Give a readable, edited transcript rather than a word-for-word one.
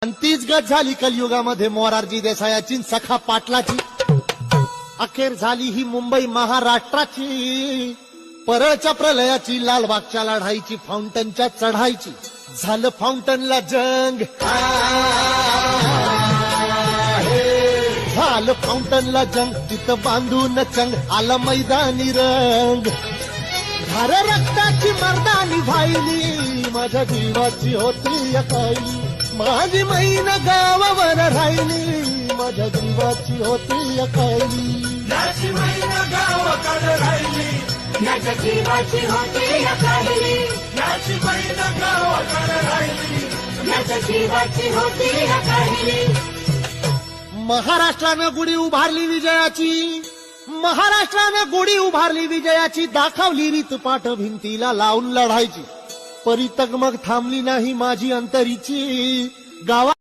आणि तीच गत झाली कलियुगामध्ये मोरारजी देसायाची सखा पाटलाची। अखेर झाली ही मुंबई महाराष्ट्राची, परळच्या प्रलयाची, लालबागच्या लढाईची, फाउंटनच्या चढाईची। झालं फाउंटनला जंग, झालं फाउंटनला जंग, तिथं बांधून चंग आला मैदानी रंग। धार रक्ताची मर्दानी व्हायली, माझ्या जीवाची होती अकाली, माझी मैन गावावर राहिली, माझ्या जीवाची होती अकाली। याची मैन गावाकडे राहिली, याच्या जीवाची होती अकाली, याची मैन गावाकडे राहिली, याच्या जीवाची होती अकाली। महाराष्ट्रानं गुढी उभारली विजयाची, महाराष्ट्रानं गुढी उभारली विजयाची, दाखवली रीतपाठ भिंतीला लावून लढायची। परी तगमग थांबली नाही माझी अंतरीची, गावा